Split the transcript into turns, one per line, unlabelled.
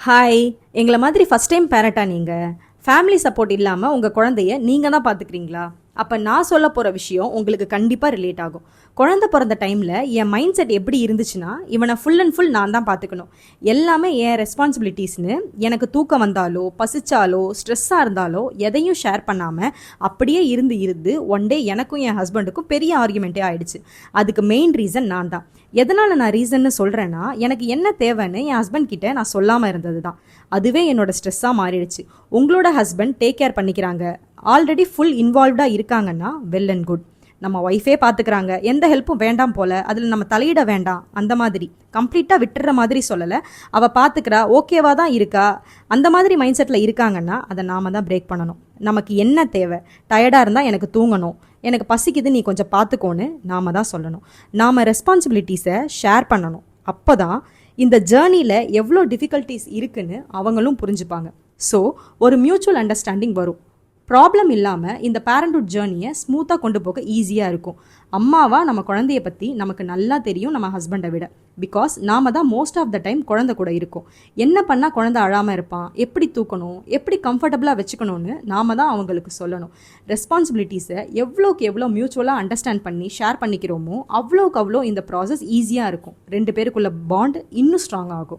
Hi, எங்களை மாதிரி first time பேரண்டா நீங்கள்? ஃபேமிலி சப்போர்ட் இல்லாமல் உங்கள் குழந்தைய நீங்கள் தான் பார்த்துக்கிறீங்களா? அப்போ நான் சொல்ல போகிற விஷயம் உங்களுக்கு கண்டிப்பாக ரிலேட் ஆகும். குழந்தை பிறந்த டைமில் என் மைண்ட் செட் எப்படி இருந்துச்சுன்னா, இவனை ஃபுல் அண்ட் ஃபுல் நான் தான் பார்த்துக்கணும், எல்லாமே என் ரெஸ்பான்சிபிலிட்டிஸ்னு. எனக்கு தூக்கம் வந்தாலோ, பசிச்சாலோ, ஸ்ட்ரெஸ்ஸாக இருந்தாலோ எதையும் ஷேர் பண்ணாமல் அப்படியே இருந்து ஒன் டே எனக்கும் என் ஹஸ்பண்டுக்கும் பெரிய ஆர்குமெண்ட்டே ஆயிடுச்சு. அதுக்கு மெயின் ரீசன் நான் தான். எதனால் நான் ரீசன்னு சொல்கிறேன்னா, எனக்கு என்ன தேவைன்னு என் ஹஸ்பண்ட் கிட்டே நான் சொல்லாமல் இருந்தது தான். அதுவே என்னோட ஸ்ட்ரெஸ்ஸாக மாறிடுச்சு. உங்களோட ஹஸ்பண்ட் டேக் கேர் பண்ணிக்கிறாங்க, ஆல்ரெடி ஃபுல் இன்வால்வ்டாக இருக்காங்கன்னா வெல் அண்ட் குட். நம்ம ஒய்ஃபே பார்த்துக்கிறாங்க, எந்த ஹெல்ப்பும் வேண்டாம் போல், அதில் நம்ம தலையிட வேண்டாம், அந்த மாதிரி கம்ப்ளீட்டாக விட்டுற மாதிரி சொல்லலை. அவள் பார்த்துக்கிறா, ஓகேவா தான் இருக்கா, அந்த மாதிரி மைண்ட் செட்டில் இருக்காங்கன்னா அதை நாம் தான் பிரேக் பண்ணணும். நமக்கு என்ன தேவை? டயர்டாக இருந்தால் எனக்கு தூங்கணும், எனக்கு பசிக்குது, நீ கொஞ்சம் பார்த்துக்கோன்னு நாம் தான் சொல்லணும். நாம் ரெஸ்பான்சிபிலிட்டிஸை ஷேர் பண்ணணும். அப்போ தான் இந்த ஜேர்னியில் எவ்வளோ டிஃபிகல்ட்டிஸ் இருக்குன்னு அவங்களும் புரிஞ்சுப்பாங்க. ஸோ ஒரு மியூச்சுவல் அண்டர்ஸ்டாண்டிங் வரும். ப்ராப்ளம் இல்லாமல் இந்த பேரண்ட்ஹுட் ஜேர்னியை ஸ்மூத்தாக கொண்டு போக ஈஸியாக இருக்கும். அம்மாவாக நம்ம குழந்தைய பற்றி நமக்கு நல்லா தெரியும் நம்ம ஹஸ்பண்டை விட. பிகாஸ் நாம் தான் மோஸ்ட் ஆஃப் த டைம் குழந்தை கூட இருக்கும். என்ன பண்ணால் குழந்தை அழாமல் இருப்பான், எப்படி தூக்கணும், எப்படி கம்ஃபர்டபுளாக வச்சுக்கணும்னு நாம் தான் அவங்களுக்கு சொல்லணும். ரெஸ்பான்சிபிலிட்டிஸை எவ்வளோக்கு எவ்வளோ மியூச்சுவலாக அண்டர்ஸ்டாண்ட் பண்ணி ஷேர் பண்ணிக்கிறோமோ அவ்வளோக்கு அவ்வளோ இந்த ப்ராசஸ் ஈஸியாக இருக்கும். ரெண்டு பேருக்குள்ள பாண்ட் இன்னும் ஸ்ட்ராங் ஆகும்.